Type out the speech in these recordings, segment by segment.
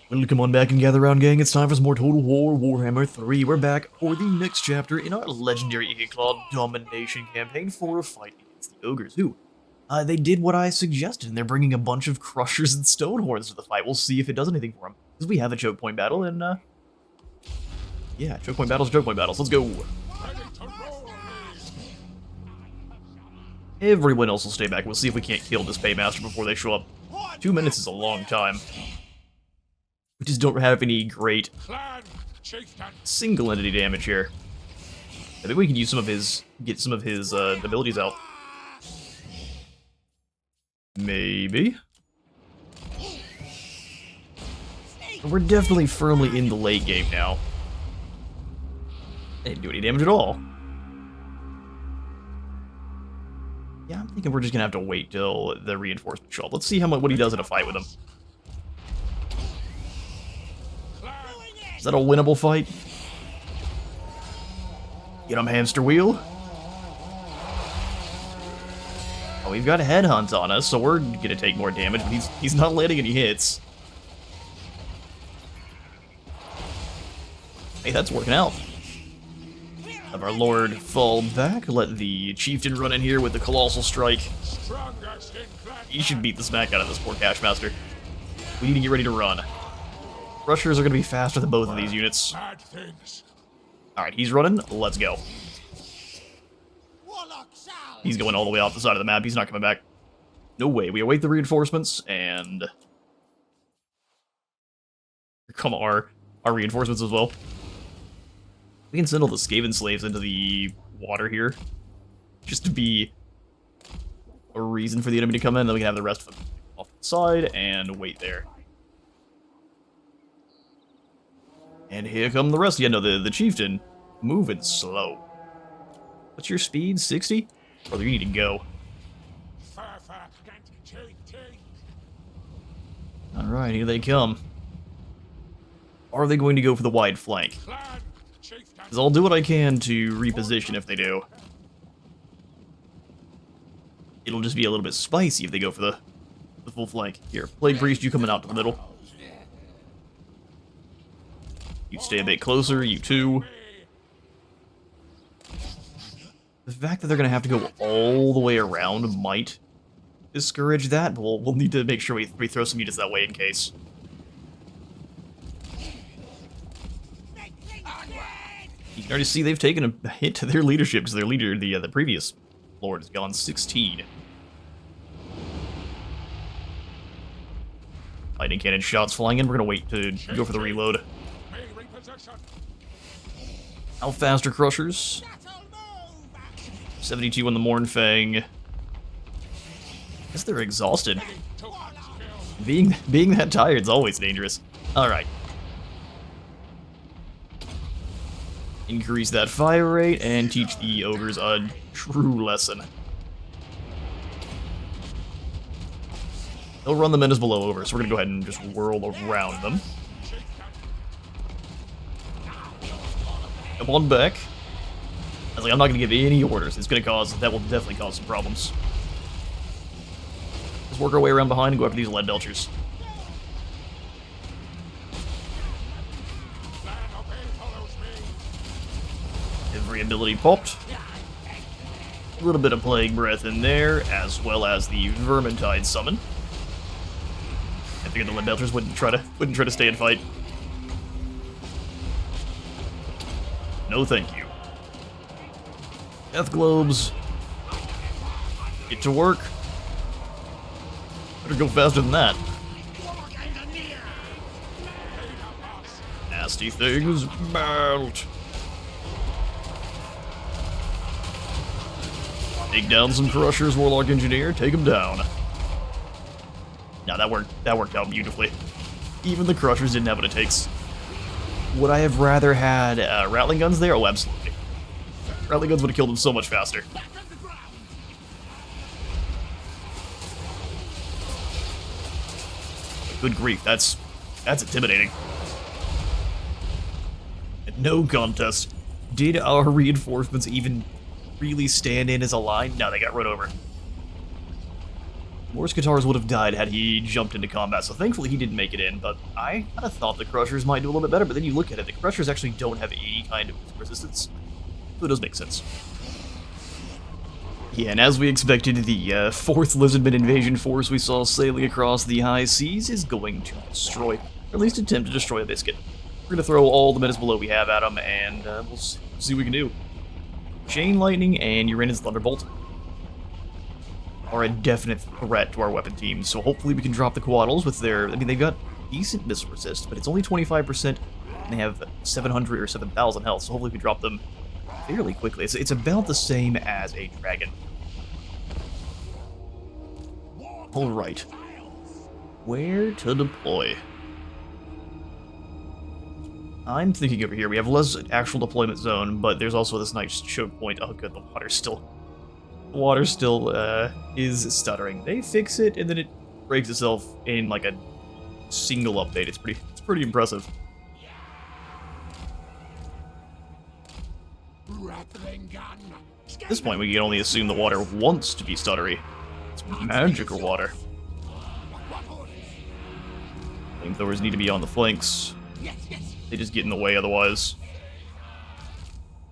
Well, come on back and gather around, gang. It's time for some more Total War Warhammer 3. We're back for the next chapter in our legendary Ikit Claw domination campaign for a fight against the ogres, who, they did what I suggested, and they're bringing a bunch of crushers and stonehorns to the fight. We'll see if it does anything for them, because we have a choke point battle, and, yeah, choke point battles, choke point battles. Let's go. Everyone else will stay back. We'll see if we can't kill this paymaster before they show up. 2 minutes is a long time. We just don't have any great single entity damage here. I think we can use some of his, get some of his abilities out. Maybe. We're definitely firmly in the late game now. They didn't do any damage at all. Yeah, I'm thinking we're just gonna have to wait till the reinforcements show up. Let's see how much what he does in a fight with him. Is that a winnable fight? Get him, hamster wheel. Oh, we've got headhunt on us, so we're gonna take more damage, but he's not landing any hits. Hey, that's working out. Have our lord fall back, let the chieftain run in here with the colossal strike. He should beat the smack out of this poor cashmaster. We need to get ready to run. Rushers are going to be faster than both of these units. Alright, he's running. Let's go. He's going all the way off the side of the map. He's not coming back. No way. We await the reinforcements, and... here come our reinforcements as well. We can send all the Skaven slaves into the water here. Just to be a reason for the enemy to come in. Then we can have the rest of them off the side and wait there. And here come the rest. Yeah, no, the chieftain moving slow. What's your speed? 60? Brother, you need to go. Alright, here they come. Are they going to go for the wide flank? Because I'll do what I can to reposition if they do. It'll just be a little bit spicy if they go for the full flank. Here, Plague Priest, you coming out to the middle. You stay a bit closer, you too. The fact that they're going to have to go all the way around might discourage that, but we'll need to make sure we throw some units that way in case. You can already see they've taken a hit to their leadership, because their leader, the previous lord, has gone 16. Lightning cannon shots flying in. We're going to wait to go for the reload. How fast are crushers? 72 on the Mornfang. I guess they're exhausted. Being that tired is always dangerous. Alright. Increase that fire rate and teach the ogres a true lesson. They'll run the menace below over, so we're gonna go ahead and just whirl around them. Come on back. I was like, I'm not gonna give any orders. It's gonna cause, that will definitely cause some problems. Let's work our way around behind and go after these lead belchers. Every ability popped. A little bit of Plague Breath in there, as well as the Vermintide summon. I figured the lead belchers wouldn't try to stay and fight. No, thank you. Death globes. Get to work. Better go faster than that. Nasty things melt. Take down some crushers, Warlock Engineer. Take them down. Now that worked out beautifully. Even the crushers didn't have what it takes. Would I have rather had rattling guns there? Oh, absolutely. Rattling guns would have killed them so much faster. Good grief, that's intimidating. No contest. Did our reinforcements even really stand in as a line? No, they got run over. More Skatars would have died had he jumped into combat, so thankfully he didn't make it in, but I kind of thought the Crushers might do a little bit better, but then you look at it, the Crushers actually don't have any kind of resistance, so it does make sense. Yeah, and as we expected, the 4th Lizardman invasion force we saw sailing across the high seas is going to destroy, or at least attempt to destroy a biscuit. We're going to throw all the menace below we have at them, and we'll see what we can do. Chain Lightning and Uranus Thunderbolt are a definite threat to our weapon team, so hopefully we can drop the Quaddles with their... I mean, they've got decent missile resist, but it's only 25%, and they have 700 or 7,000 health, so hopefully we can drop them fairly quickly. It's about the same as a dragon. Alright. Where to deploy? I'm thinking over here. We have less actual deployment zone, but there's also this nice choke point. Oh good, the water still is stuttering. They fix it, and then it breaks itself in like a single update. It's pretty impressive. At this point, we can only assume the water wants to be stuttery. It's magical water. Flamethrowers need to be on the flanks. They just get in the way otherwise.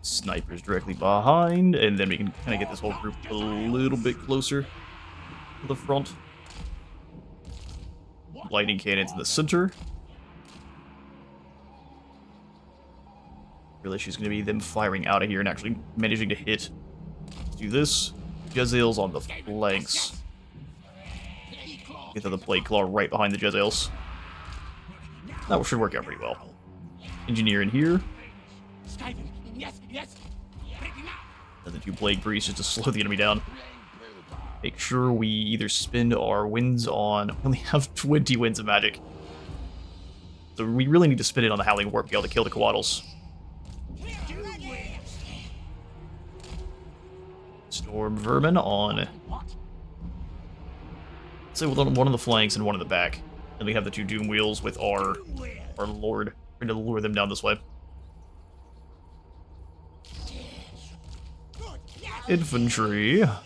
Snipers directly behind, and then we can kind of get this whole group a little bit closer to the front. Lightning cannons in the center. Real issue is going to be them firing out of here and actually managing to hit. Let's do this. Jezzails on the flanks. Get to the Plague Claw right behind the Jezzails. That should work out pretty well. Engineer in here. And the 2 Plague Priests just to slow the enemy down. Make sure we either spend our winds on... We only have 20 winds of magic. So we really need to spend it on the Howling Warp Gale to kill the Quaddles. Storm Vermin on... Let's say one on the flanks and one in the back. And we have the 2 Doom Wheels with our Lord. We're going to lure them down this way. Infantry. Let's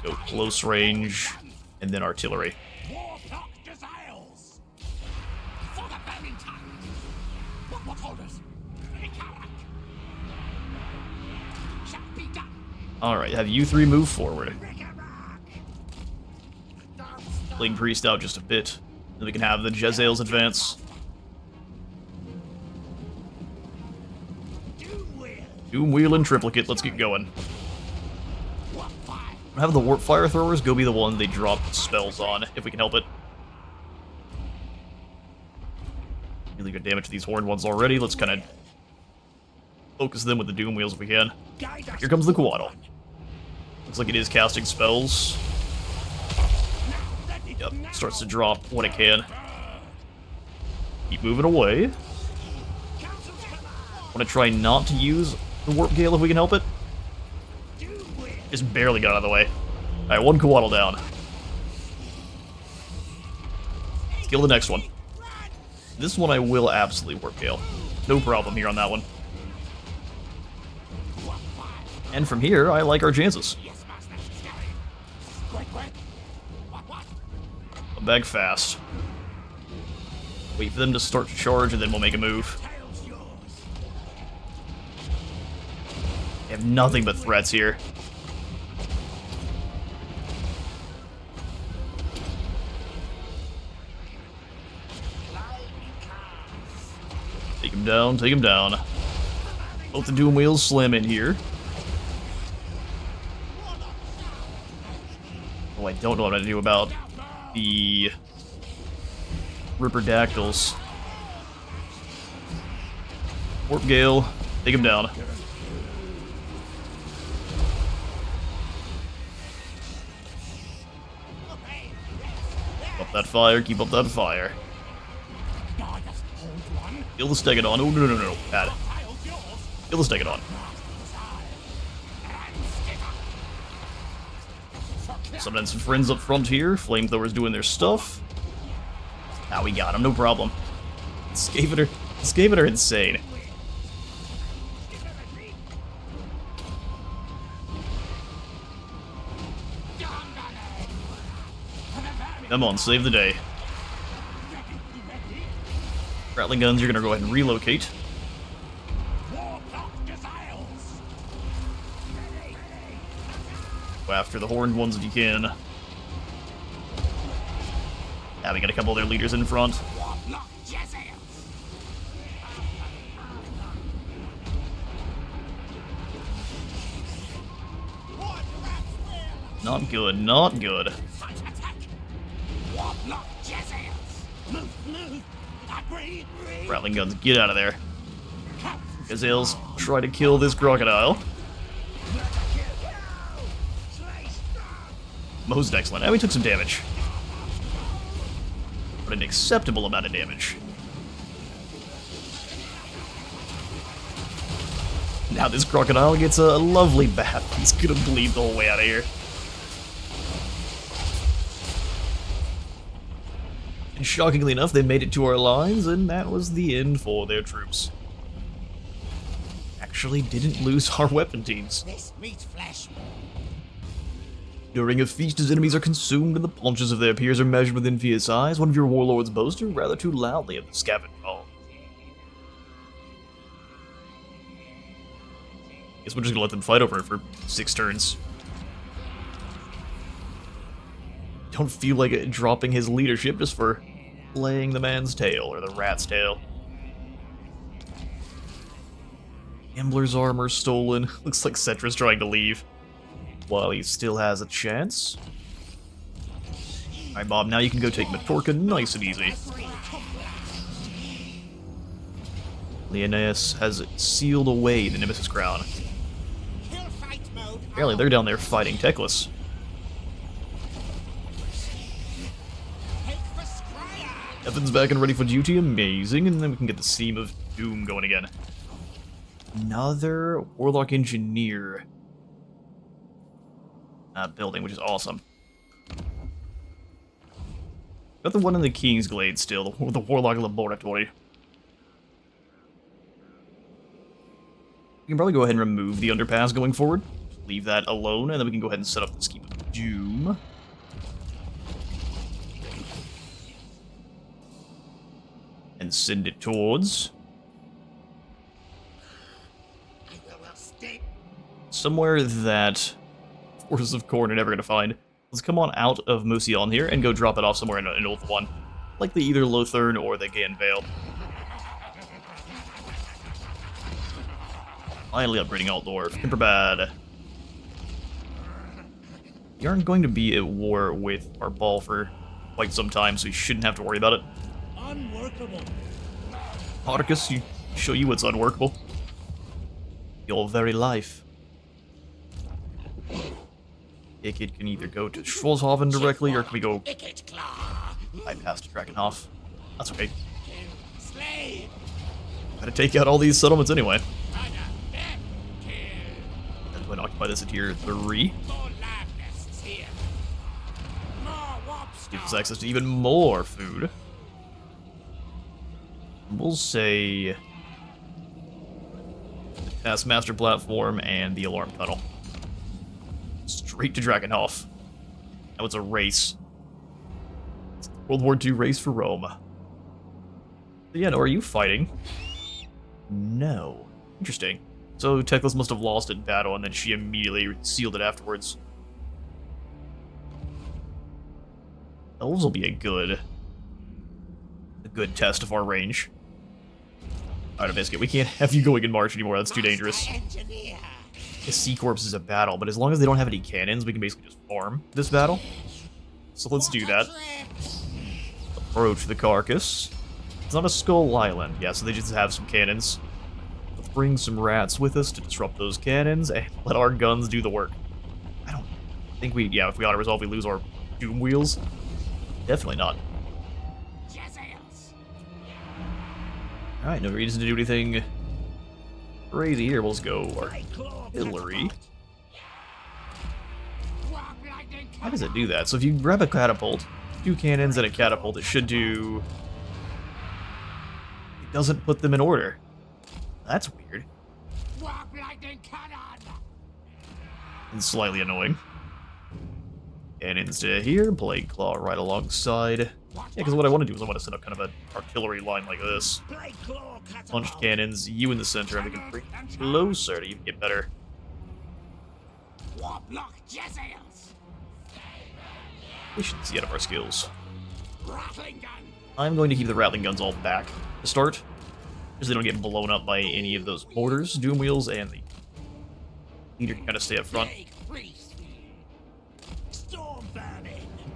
go close range, and then artillery. Alright, have you 3 move forward. Plague Priest out just a bit. Then we can have the Jezzails advance. Doom Wheel and Triplicate, let's get going. Have the Warp Fire Throwers go be the one they drop spells on, if we can help it. Really good damage to these Horned ones already, let's kind of focus them with the Doom Wheels if we can. Here comes the Quaddle. Looks like it is casting spells. Yep, starts to drop when it can. Keep moving away. Want to try not to use the Warp Gale if we can help it. Just barely got out of the way. Alright, 1 Quaddle down. Let's kill the next one. This one I will absolutely Warp Gale. No problem here on that one. And from here, I like our chances. Come back fast. Wait for them to start to charge, and then we'll make a move. They have nothing but threats here. Take him down, take him down. Both the Doom Wheels slam in here. Oh, I don't know what I'm gonna do about the Ripperdactyls. Warp Gale, take him down. Keep up that fire, keep up that fire. Kill the Stegodon. Oh, no. Bad. Kill the Stegodon. Summon some friends up front here. Flamethrowers doing their stuff. Now we got him, no problem. Skaven are insane. Come on, save the day. Rattling guns, you're gonna go ahead and relocate. Go after the horned ones if you can. Yeah, we got a couple of their leaders in front. Not good, not good. Rattling guns, get out of there. Gazelles, try to kill this crocodile. Most excellent. And we took some damage. But an acceptable amount of damage. Now this crocodile gets a lovely bath. He's gonna bleed the whole way out of here. And shockingly enough, they made it to our lines, and that was the end for their troops. Actually didn't lose our weapon teams. This meat flesh. During a feast, as enemies are consumed and the paunches of their peers are measured within fierce eyes, one of your warlords boasted rather too loudly of the Skaven call. Guess we're just gonna let them fight over it for 6 turns. Don't feel like it dropping his leadership just for laying the man's tail, or the rat's tail. Gambler's armor stolen. Looks like Cetra's trying to leave. While he still has a chance. Alright, Bob, now you can go take Matorka nice and easy. Leonaeus has sealed away the Nemesis Crown. Apparently they're down there fighting Teclis. Evan's back and ready for duty, amazing, and then we can get the Seam of Doom going again. Another Warlock Engineer. Building, which is awesome. Got the one in the Kingsglade still, the Warlock Laboratory. We can probably go ahead and remove the underpass going forward. Leave that alone, and then we can go ahead and set up the Scheme of Doom. And send it towards... somewhere that... Forces of Khorne are never going to find. Let's come on out of Musion here and go drop it off somewhere in an Oath one. Likely either Lothern or the Gan Vale. Finally upgrading Altdorf. Imperbad. We aren't going to be at war with our ball for quite some time, so we shouldn't have to worry about it. Unworkable. Arcus, show you what's unworkable. Your very life. Ikit can either go to Schwarzhaven directly, or can we go Ikit Claw. bypass to Drakenhof? That's okay. Gotta take out all these settlements anyway. And go and occupy this at tier 3. Gives us access to even more food. We'll say the Taskmaster platform and the Alarm Tunnel. Straight to Drakenhof. Now it's a race. It's the World War II race for Rome. But yeah, no, are you fighting? No. Interesting. So Teclis must have lost it in battle, and then she immediately sealed it afterwards. Elves will be a good test of our range. Alright, Biscuit, we can't have you going in March anymore, that's too dangerous. The Sea Corps is a battle, but as long as they don't have any cannons, we can basically just farm this battle. So let's do that. Approach the carcass. It's not a skull island, yeah, so they just have some cannons. Let's bring some rats with us to disrupt those cannons and let our guns do the work. I don't think we, yeah, if we auto-resolve, we lose our Doom Wheels. Definitely not. Alright, no reason to do anything crazy here. We'll just go artillery. How does it do that? So if you grab a catapult, 2 cannons and a catapult, it should do... It doesn't put them in order. That's weird. And slightly annoying. Cannons to here, Blade Claw right alongside. Yeah, because what I want to do is I want to set up kind of an artillery line like this. Punched cannons, you in the center, and we can bring closer to even get better. Efficiency out of our skills. I'm going to keep the Rattling Guns all back to start, because they don't get blown up by any of those mortars, Doom Wheels, and the leader can kind of stay up front.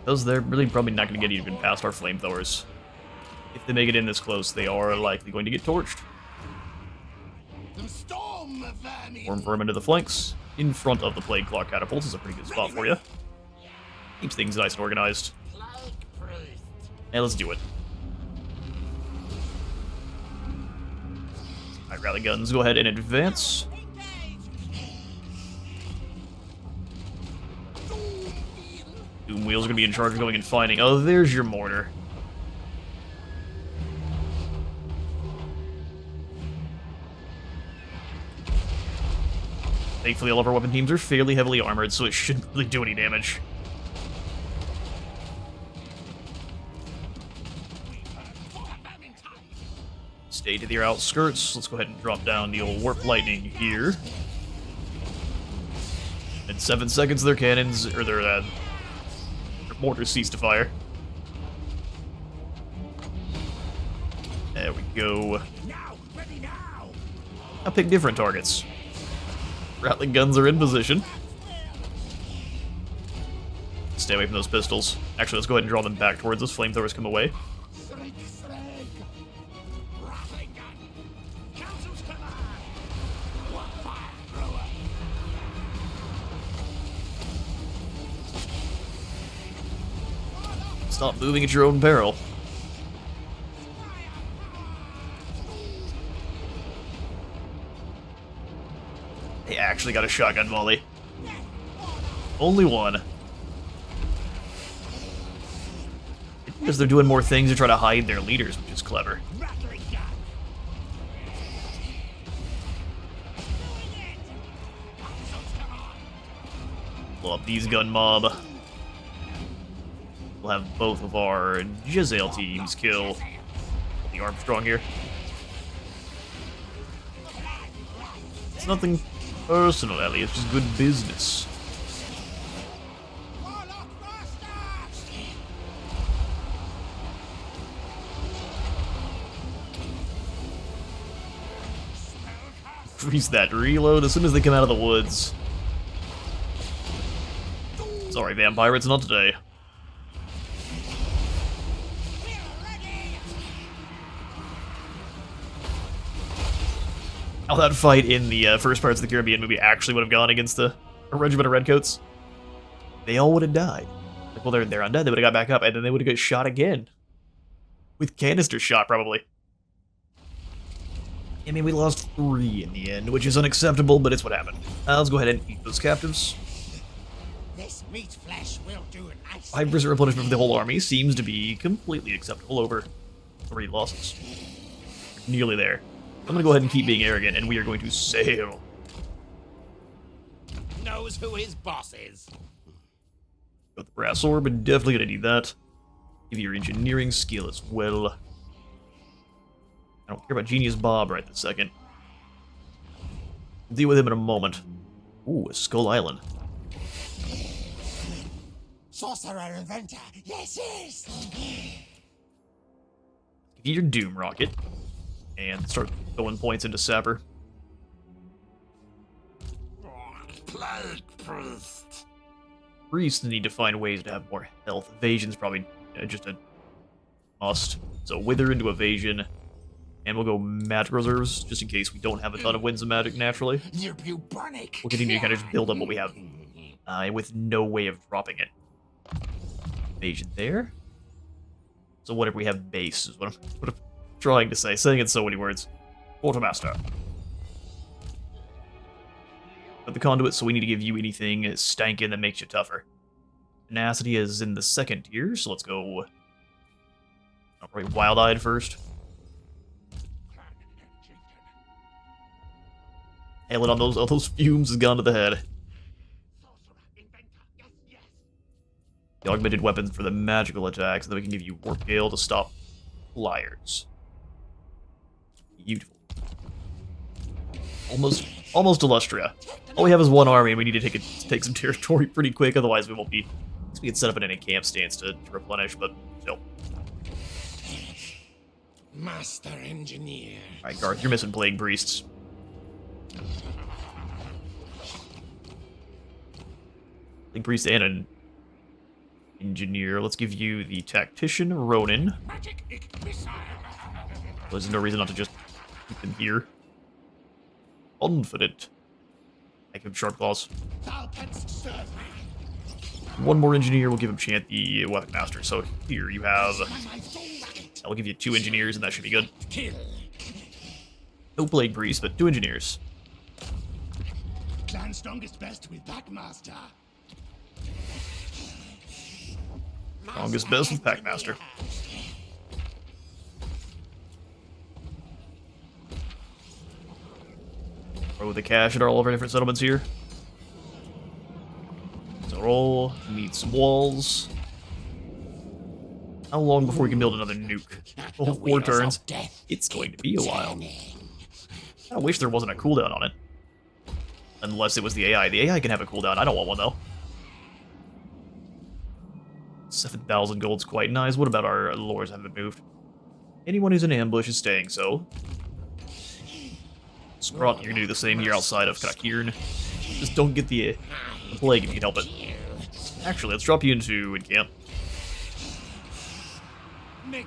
Because they're really probably not going to get even past our flamethrowers. If they make it in this close, they are likely going to get torched. Form Vermin to the flanks. In front of the Plague Claw catapults is a pretty good spot for you. Keeps things nice and organized. And let's do it. Alright, Rally Guns, go ahead and advance. Doom Wheel's gonna be in charge of going and finding. Oh, there's your mortar. Thankfully, all of our weapon teams are fairly heavily armored, so it shouldn't really do any damage. Stay to their outskirts. Let's go ahead and drop down the old Warp Lightning here. In 7 seconds, their cannons, or their mortars cease to fire. There we go. I'll pick different targets. Rattling Guns are in position. Stay away from those pistols. Actually, let's go ahead and draw them back towards us. Flamethrowers come away. Stop moving at your own peril. They actually got a shotgun volley. Only one. Because they're doing more things to try to hide their leaders, which is clever. Blow up these gun mob. We'll have both of our Jezzail teams kill the Armstrong here. It's nothing personal, Ellie. It's just good business. Freeze that reload as soon as they come out of the woods. Sorry, vampire, it's not today. How that fight in the first Pirates of the Caribbean movie actually would have gone against a regiment of redcoats. They all would have died. Like, well, they're undead. They would have got back up, and then they would have got shot again. With canister shot, probably. I mean, we lost 3 in the end, which is unacceptable, but it's what happened. Let's go ahead and eat those captives. This meat flesh will do nice. 5% replenishment for the whole army seems to be completely acceptable over 3 losses. Nearly there. I'm gonna go ahead and keep being arrogant, and we are going to sail. Knows who his boss is. Got the brass orb, but definitely gonna need that. Give you your engineering skill as well. I don't care about Genius Bob right this second. Deal with him in a moment. Ooh, a Skull Island. Sorcerer inventor, yes. Give you your Doom Rocket. And start throwing points into Sapper. Plague priest. Priests need to find ways to have more health. Evasion's probably just a must. So Wither into Evasion. And we'll go Magic Reserves, just in case we don't have a ton of Winds of Magic naturally. You're bubonic. We'll continue to kind of just build up what we have. With no way of dropping it. Evasion there. So whatever we have base is what I'm trying to say, saying it in so many words. Quartermaster. Got the conduit, so we need to give you anything stankin' that makes you tougher. Tenacity is in the 2nd tier, so let's go. Alright, Wild-Eyed first. Hailing on those fumes has gone to the head. The augmented weapons for the magical attacks, and then we can give you Warp Gale to stop flyers. Beautiful. Almost Illustria. All we have is one army, and we need to take some territory pretty quick, otherwise we won't be... We can set up in any camp stance to replenish, but still. Master Engineer. Alright, Garth, you're missing Plague Priests. Plague Priest and an Engineer. Let's give you the Tactician, Ronin. Magic Ikit missile. There's no reason not to just keep them here. Confident. I give him Sharp Claws. Thou canst serve me. One more Engineer will give him Chant the Weapon Master. So here you have... I'll give you 2 Engineers, and that should be good. Kill. No Plague Priest, but 2 Engineers. Clan strongest best with Packmaster. Strongest best with Packmaster. Throw the cash at all of our different settlements here. So roll, need some walls. How long before we can build another nuke? Oh, 4 turns. It's going to be a while. I wish there wasn't a cooldown on it. Unless it was the AI. The AI can have a cooldown. I don't want one, though. 7,000 gold's quite nice. What about our lores haven't moved? Anyone who's in ambush is staying, so... Sprott, you're gonna do the same here outside of Kakirn. Just don't get the plague if you can help it. Actually, let's drop you into camp.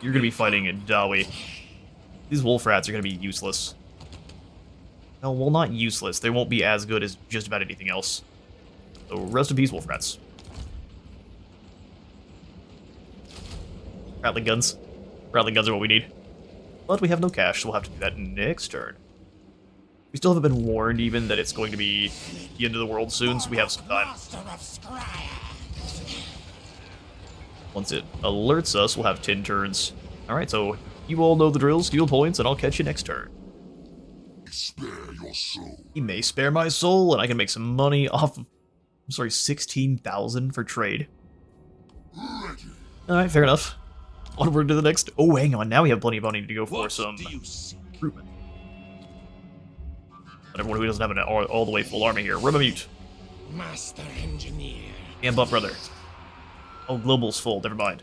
You're gonna be fighting in Dawi. These wolf rats are gonna be useless. No, well, not useless. They won't be as good as just about anything else. So, rest in peace, wolf rats. Rattling guns. Rattling guns are what we need. But we have no cash, so we'll have to do that next turn. We still haven't been warned, even, that it's going to be the end of the world soon, so we have some time. Once it alerts us, we'll have 10 turns. Alright, so you all know the drill, steal points, and I'll catch you next turn. Spare your soul. He may spare my soul, and I can make some money off of, 16,000 for trade. Alright, fair enough. Onward to the next... Oh, hang on, now we have plenty of money to go for some recruitment. But everyone who doesn't have an all the way full army here, Remamute. Master Engineer. Amp up, brother. Oh, Global's full, never mind.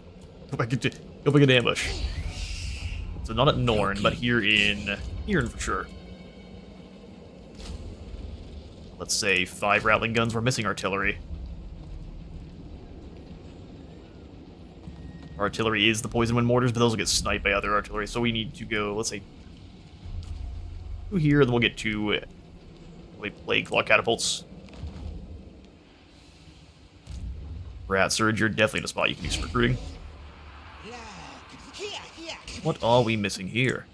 Go back into ambush. So not at Norn, but here in for sure. Let's say 5 Rattling guns, we're missing artillery. Our artillery is the poison wind mortars, but those will get sniped by other artillery, so we need to go, let's say, 2 here, then we'll get 2 Plague Claw catapults. Rat Surge, you're definitely in a spot you can do some recruiting. What are we missing here?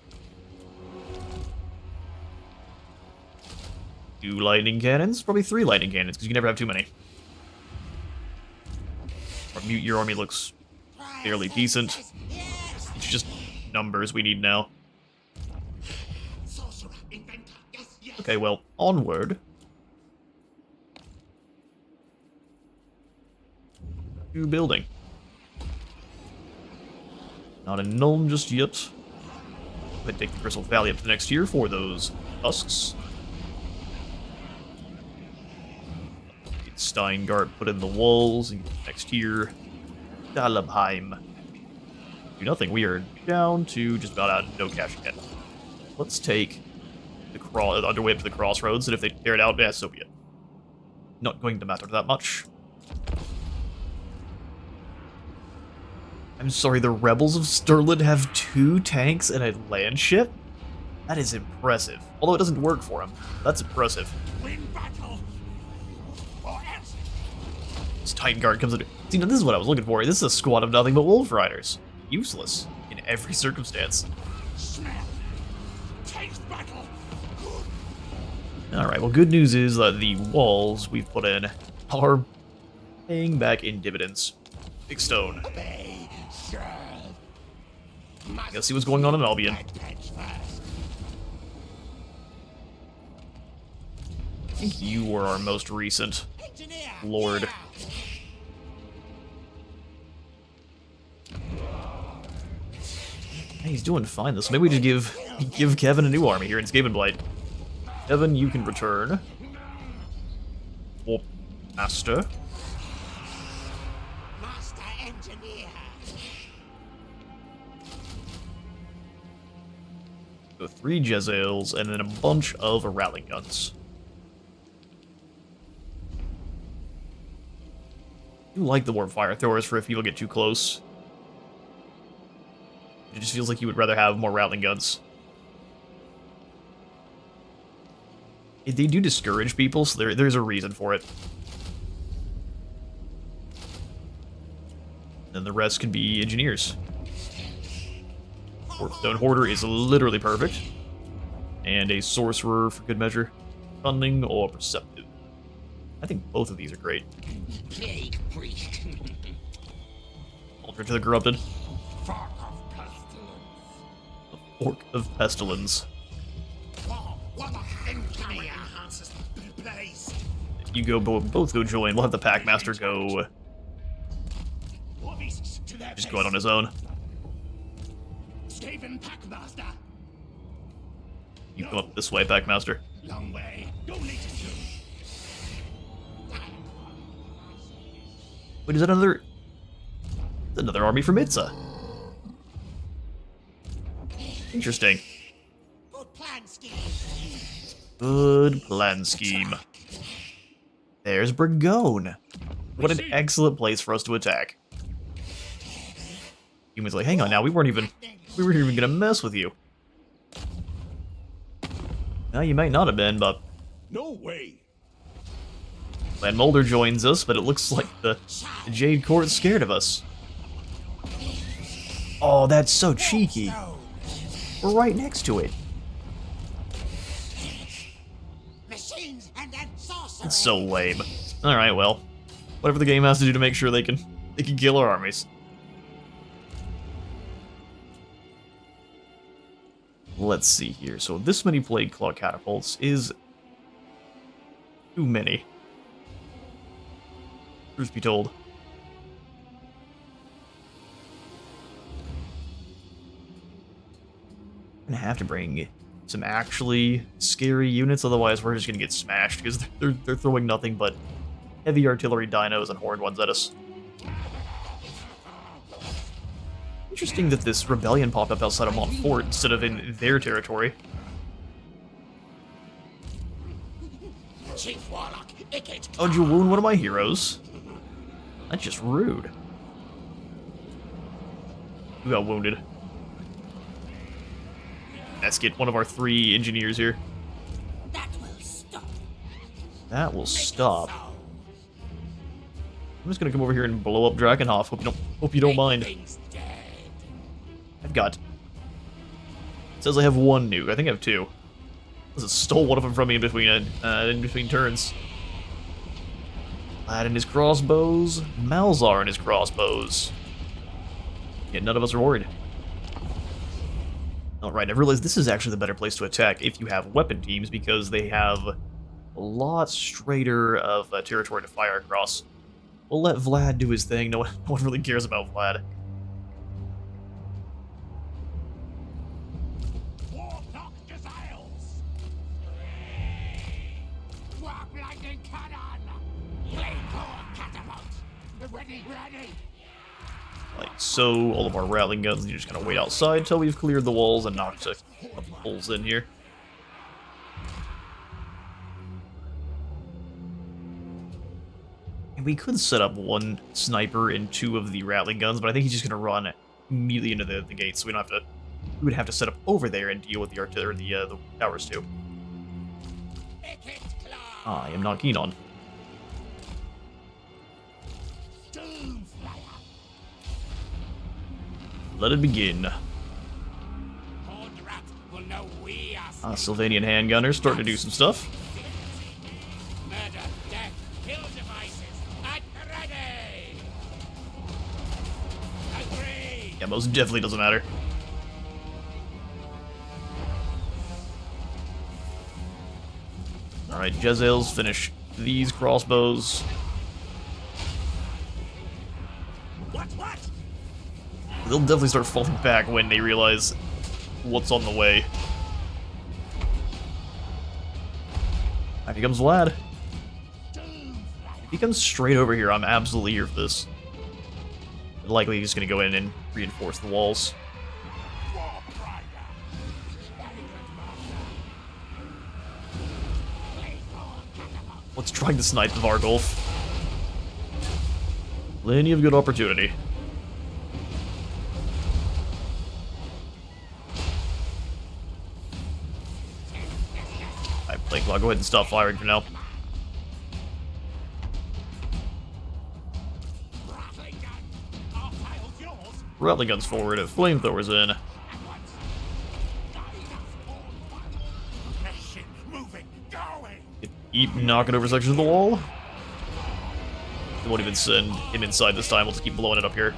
2 lightning cannons? Probably 3 lightning cannons, because you can never have too many. Mute, your army looks fairly decent. It's just numbers we need now. Okay, well, onward. New building. Not in Nuln just yet. But take the Crystal Valley up to next year for those husks. Get Steingart put in the walls and next year. Dalabheim. Do nothing. We are down to just about out no cash again. Let's take the underway up to the crossroads, and if they tear it out, yeah, so be it. Not going to matter that much. I'm sorry, the rebels of Stirland have 2 tanks and a land ship? That is impressive. Although it doesn't work for them. That's impressive. Win battle. Or else. This Titan Guard comes in. See, now this is what I was looking for. This is a squad of nothing but wolf riders. Useless in every circumstance. Smell. Taste battle. Alright, well, good news is that the walls we've put in are paying back in dividends. Big stone. Obey. Serve. Let's see what's going on in Albion. I think you were our most recent Lord. Hey, he's doing fine, though, so maybe we just give Kevin a new army here in Skaven Blight. Kevin, you can return. Warp Master. Master Engineer. Go 3 Jezzails, and then a bunch of Rattling Guns. I do like the Warp Fire Throwers for if people get too close. It just feels like you would rather have more Rattling Guns. They do discourage people, so there's a reason for it. And the rest can be Engineers. Warpstone Hoarder is literally perfect. And a Sorcerer for good measure. Cunning or Perceptive. I think both of these are great. Plague Priest. Altar to the Corrupted. Fork of Pestilence. Fork of Pestilence. Wow, what a engineer enhances the place. You go both go join. We'll have the Packmaster go Warbeasts to their just base. go out on his own. Skaven Packmaster. You come up this way, Packmaster. Long way. Don't need to shoot. Wait, is that another army from Itza? Interesting. Good plan scheme. Good plan scheme. There's Burgone. What an excellent place for us to attack. Humans like, hang on now, we weren't even gonna mess with you. Now you might not have been, but No way. Clan Mulder joins us, but it looks like the Jade Court's scared of us. Oh, that's so cheeky. We're right next to it. Machines and then sorcery. It's so lame. Alright, well. Whatever the game has to do to make sure they can kill our armies. Let's see here. So this many Plague Claw catapults is too many. Truth be told. I'm gonna have to bring some actually scary units, otherwise we're just gonna get smashed because they're throwing nothing but heavy artillery dinos and horned ones at us. Interesting that this rebellion popped up outside of Montfort instead of in their territory. Chief Warlock, Ikit Oh, did you wound one of my heroes? That's just rude. Who got wounded? Let's get one of our 3 engineers here. That will stop. That will stop. I'm just gonna come over here and blow up Drakenhof. Hope you don't mind. Things dead. I've got. It says I have 1 nuke. I think I have 2. This stole one of them from me in between turns. Lad and his crossbows, Malzar and his crossbows. Yet none of us are worried. Alright, I realized this is actually the better place to attack if you have weapon teams, because they have a lot straighter of territory to fire across. We'll let Vlad do his thing. No one really cares about Vlad. Warlock Gazelles. Warp lightning cannon. Flamethrower catapult. Ready. Like so, all of our rattling guns, and you just kind of wait outside until we've cleared the walls and knocked a couple holes in here. And we could set up 1 sniper and 2 of the rattling guns, but I think he's just going to run immediately into the gate, so we don't have to. We would have to set up over there and deal with the artillery, the towers too. Ikit Claw. I am not keen on. Doomflyer. Let it begin. Horned rat will know we are Sylvanian handgunners starting to do some stuff. murder, death, kill devices at ready. Agree. Yeah, most definitely doesn't matter. Alright, Jezzails finish these crossbows. What? They'll definitely start falling back when they realize what's on the way. Here comes Vlad. If he comes straight over here, I'm absolutely here for this. Likely he's going to go in and reinforce the walls. Let's try to snipe the Vargulf. Plenty of good opportunity. Alright, Plague Claw, go ahead and stop firing for now. Rattling guns forward, flamethrowers in. Keep knocking over sections of the wall. They won't even send him inside this time, we'll just keep blowing it up here.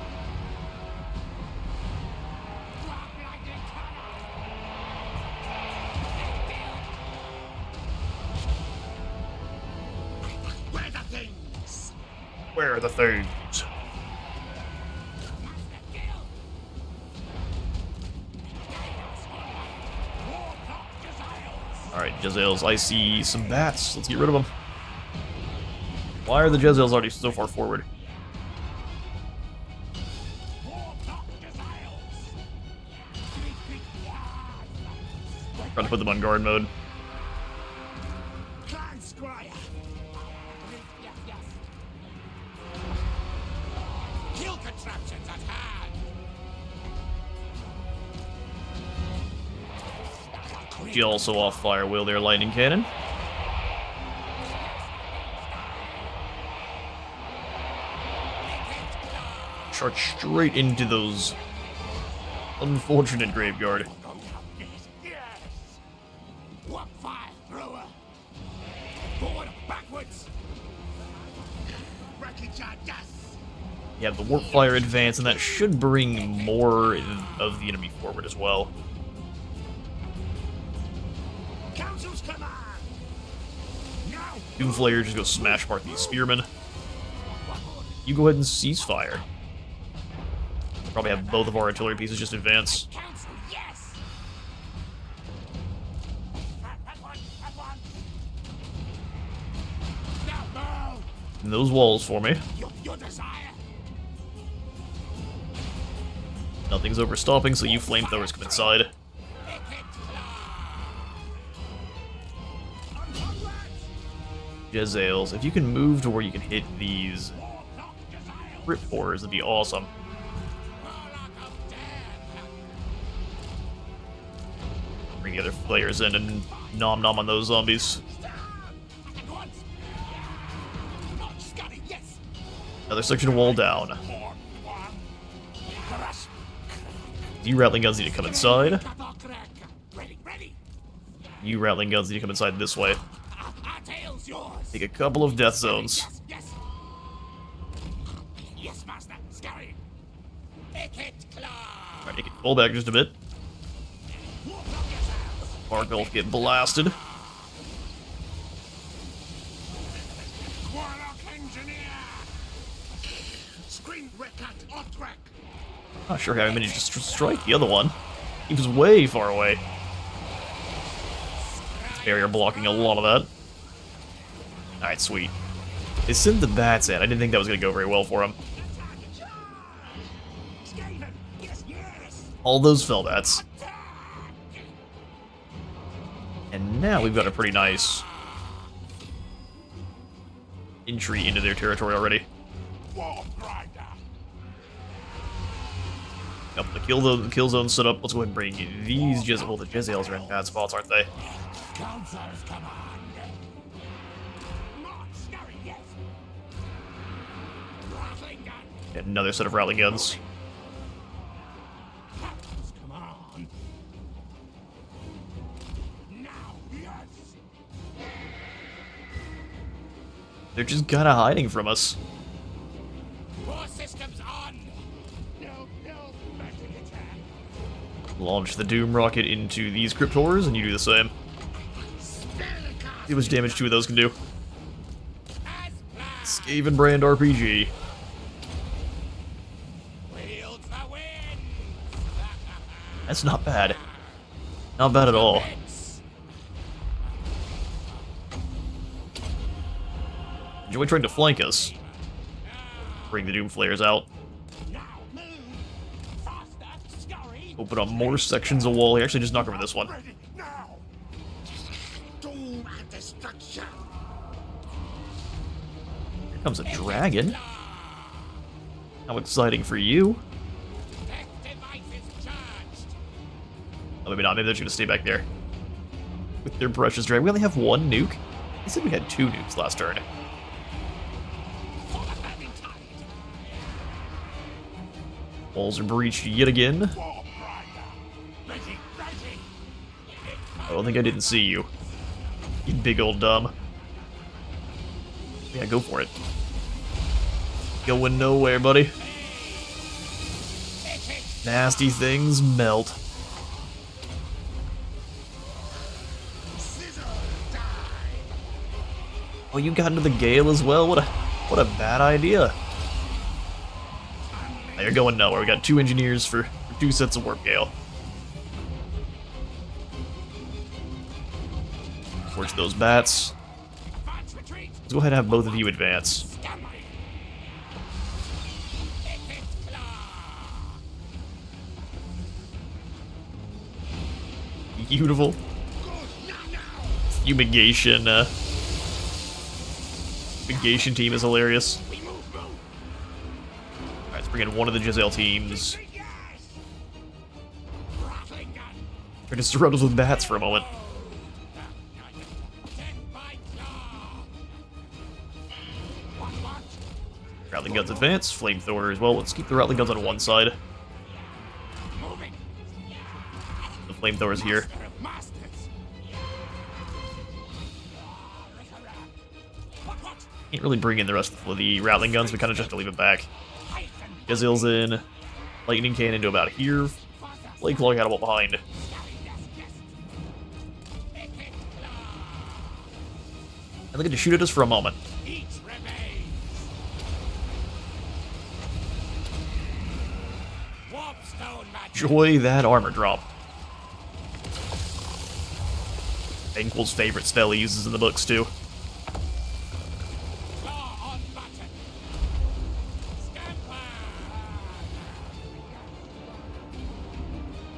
Where are the things? Alright, Jezzails, I see some bats. Let's get rid of them. Why are the Jezzails already so far forward? Trying to put them on guard mode. She also off fire will their lightning cannon. Charge straight into those unfortunate graveyard. Yeah, the warp fire advance, and that should bring more of the enemy forward as well. Doomflayer just go smash apart these spearmen. You go ahead and cease fire. Probably have both of our artillery pieces just advance. And those walls for me. Nothing's overstopping, so you flamethrowers come inside. Jezzails, if you can move to where you can hit these Rip Horrors, that'd be awesome. Bring the other players in and nom nom on those zombies. Another section of wall down. You Rattling Guns need to come inside. You Rattling Guns need to come inside this way. Take a couple of death zones. Yes, master. Scurry. Ikit Claw. Alright, Ikit, pull back just a bit. Vargulf get blasted. Not sure how I managed to strike the other one. He was way far away. Barrier blocking a lot of that. Alright, sweet. They sent the bats in. I didn't think that was going to go very well for him. All those fell bats. And now we've got a pretty nice entry into their territory already. Up the kill zone set up. Let's go ahead and bring these Jezzails. Well, the Jezzails are in bad spots, aren't they? And another set of Rattling Guns. They're just kinda hiding from us. Launch the Doom Rocket into these Crypt Horrors, and you do the same. See how much damage two of those can do. Skaven brand RPG. That's not bad. Not bad at all. Enjoy trying to flank us. Bring the Doom Flayers out. Open up more sections of wall here. Actually, just knock over this one. Ready now. Doom and destruction. Here comes a dragon. How exciting for you. Oh, maybe not. Maybe they're just gonna stay back there. With their precious dragon. We only have one nuke? They said we had 2 nukes last turn. Walls are breached yet again. I don't think I didn't see you. You big old dumb. Yeah, go for it. Going nowhere, buddy. Nasty things melt. Oh, you got into the gale as well? What a bad idea. Now you're going nowhere. We got 2 engineers for 2 sets of warp gale. Forge those bats. Let's go ahead and have both of you advance. Beautiful. Fumigation, Fumigation team is hilarious. Alright, let's bring in one of the Giselle teams. We're just surround us with bats for a moment. Rattling guns advance, flamethrower as well. Let's keep the rattling guns on one side. The flamethrower's here. Can't really bring in the rest of the rattling guns, we kind of just have to leave it back. Gazille's in. Lightning cannon to about here. Blade Claw got behind. And they get to shoot at us for a moment. Enjoy that armor drop. Banquo's favorite spell he uses in the books, too.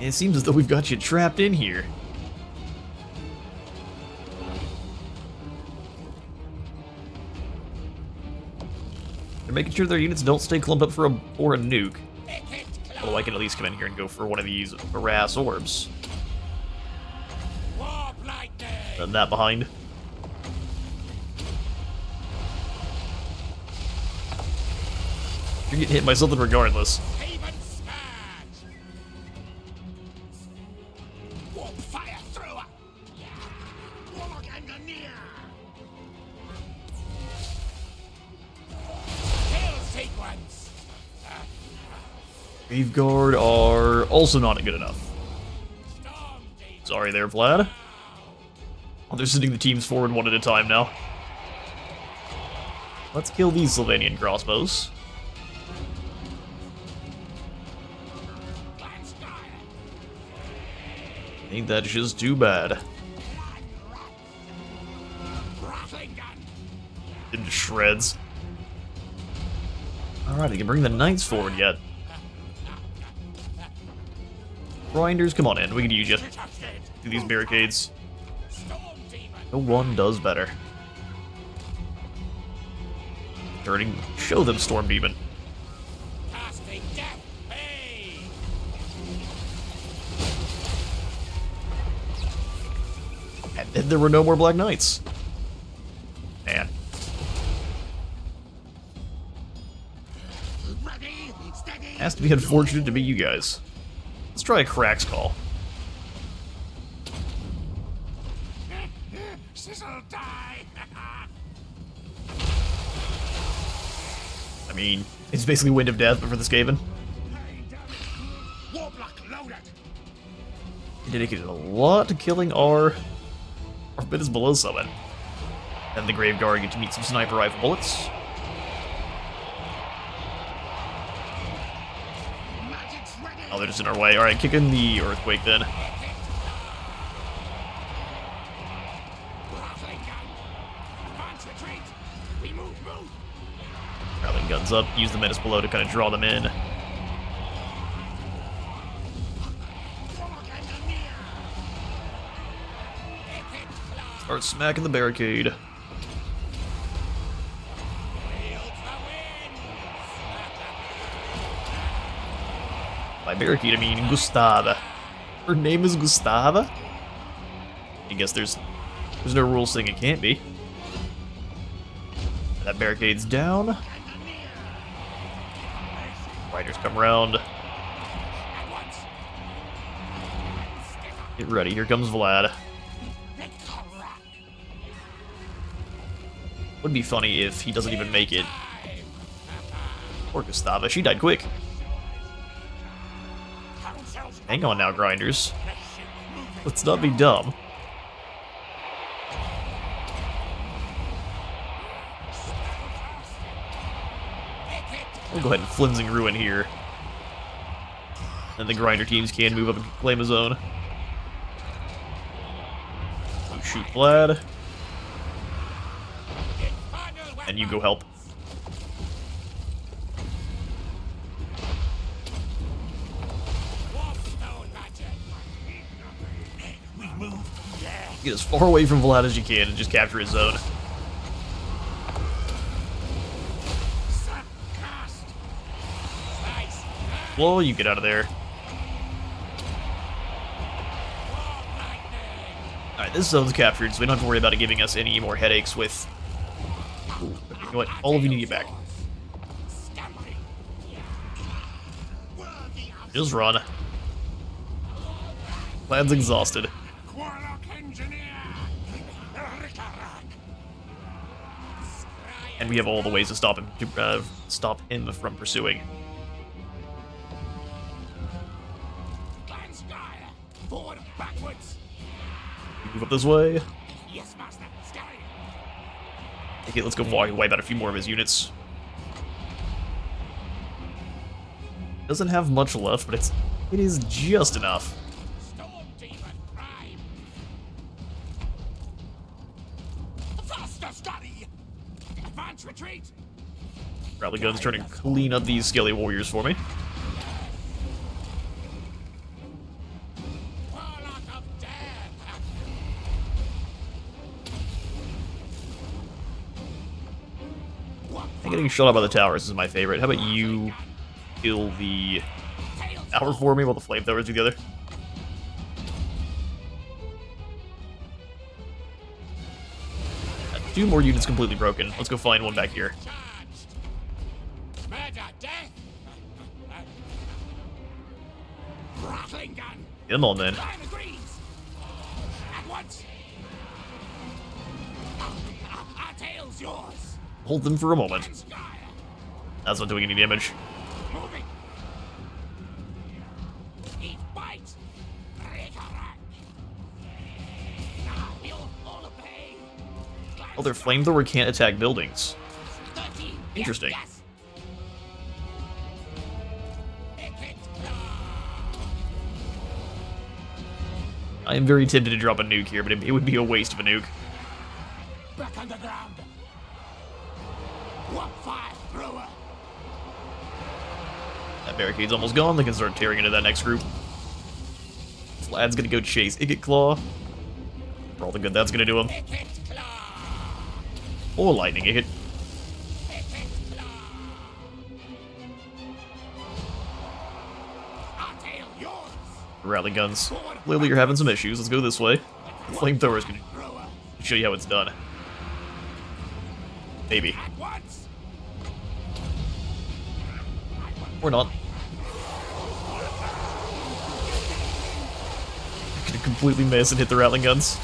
It seems as though we've got you trapped in here. They're making sure their units don't stay clumped up for a nuke. Although I can at least come in here and go for one of these harass orbs. And that behind. You're getting hit by something regardless. Grave Guard are also not good enough. Sorry there, Vlad. Oh, they're sending the teams forward one at a time now. Let's kill these Sylvanian crossbows. Ain't that just too bad? Into shreds. Alright, I can bring the knights forward yet. Grinders, come on in. We can use you. Do these barricades. No one does better. Turning, show them Storm Demon. And then there were no more Black Knights. Man. Has to be unfortunate to be you guys. Let's try a Crack's Call. I mean, it's basically Wind of Death, but for the Skaven. It dedicated a lot to killing our bit below summon. And the Grave Guard get to meet some sniper rifle bullets. Oh, they're just in our way. Alright, kick in the earthquake then. Rallying guns up, use the menace below to kind of draw them in. Start smacking the barricade. By barricade, I mean Gustava. Her name is Gustava? I guess there's no rule saying it can't be. That barricade's down. Riders come around. Get ready, here comes Vlad. Would be funny if he doesn't even make it. Poor Gustava, she died quick. Hang on now, grinders. Let's not be dumb. We'll go ahead and Flimsing Ruin here. And the grinder teams can move up and claim a zone. So shoot Vlad. And you go help. Get as far away from Vlad as you can and just capture his zone. Well, you get out of there. Alright, this zone's captured, so we don't have to worry about it giving us any more headaches with... Ooh, you know what? All of you need to get back. Just run. Vlad's exhausted. And we have all the ways to stop him from pursuing. Forward, backwards. Move up this way. Yes, master. Okay, let's go wipe out a few more of his units. Doesn't have much left, but it is just enough. Storm demon prime. Faster, Scotty. Advance retreat. Rally guns trying to clean up these scaly warriors for me. Getting shot out by the towers is my favorite. How about you kill the tower for me while the flamethrowers do the other? Two more units completely broken. Let's go find one back here. Come on then. Hold them for a moment. That's not doing any damage. Oh, their flamethrower can't attack buildings. Interesting. I am very tempted to drop a nuke here, but it would be a waste of a nuke. Back underground. That barricade's almost gone. They can start tearing into that next group. Vlad's gonna go chase Ikit Claw. For all the good that's gonna do him. Or lightning Ikit. Rally guns. Clearly you're having some issues. Let's go this way. Flamethrower's gonna show you how it's done. Maybe. Or not. Gonna completely miss and hit the rattling guns.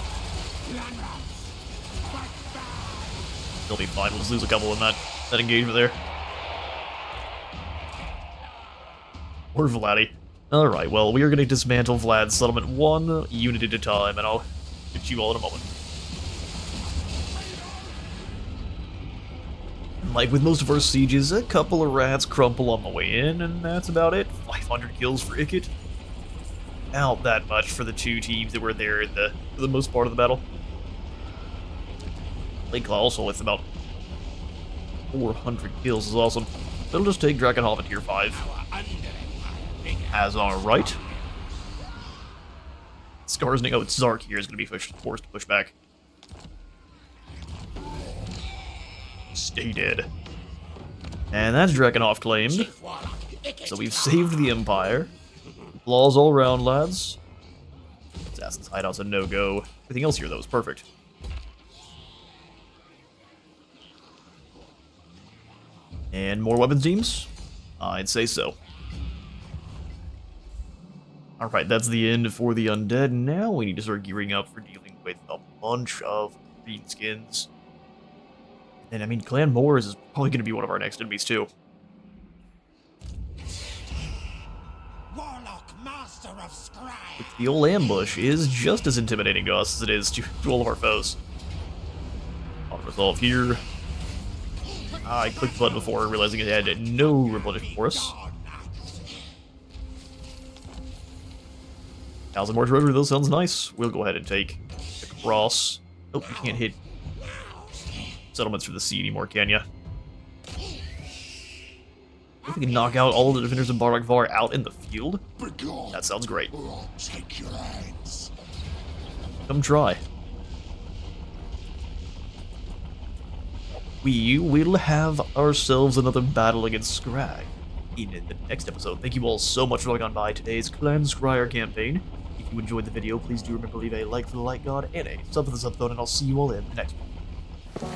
They'll be fine. We'll just lose a couple in that engagement there. Or Vladdy. Alright, well, we are going to dismantle Vlad's settlement one unit at a time, and I'll get you all in a moment. Like with most of our sieges, a couple of rats crumple on the way in, and that's about it. 500 kills for Ikit. About that much for the two teams that were there for the most part of the battle. Ikit Claw also with about 400 kills is awesome. It'll just take Drakenhof at tier 5. As alright. Skarsnik, oh, it's Zark here is going to be forced to push back. Stay dead. And that's Drakenhof claimed. So we've saved the Empire. Laws all around, lads. Assassin's Hideout's a no-go. Everything else here, though, is perfect. And more weapons teams? I'd say so. Alright, that's the end for the undead. Now we need to start gearing up for dealing with a bunch of greenskins. And I mean, Clan Moors is probably going to be one of our next enemies, too. Warlock, master of scribe. The old ambush is just as intimidating to us as it is to all of our foes. I'll resolve here. I clicked the button before realizing it had no replenish for us. 1,000 more treasure, those sounds nice. We'll go ahead and take the cross. Oh, you can't hit settlements for the sea anymore, can ya? If we can knock out all the defenders of Bardock Var out in the field, that sounds great. Take your hands. Come try. We will have ourselves another battle against Scrag in the next episode. Thank you all so much for logging on by today's Clan Scryer campaign. If you enjoyed the video, please do remember to leave a like for the like god and a sub for the sub god, and I'll see you all in the next one.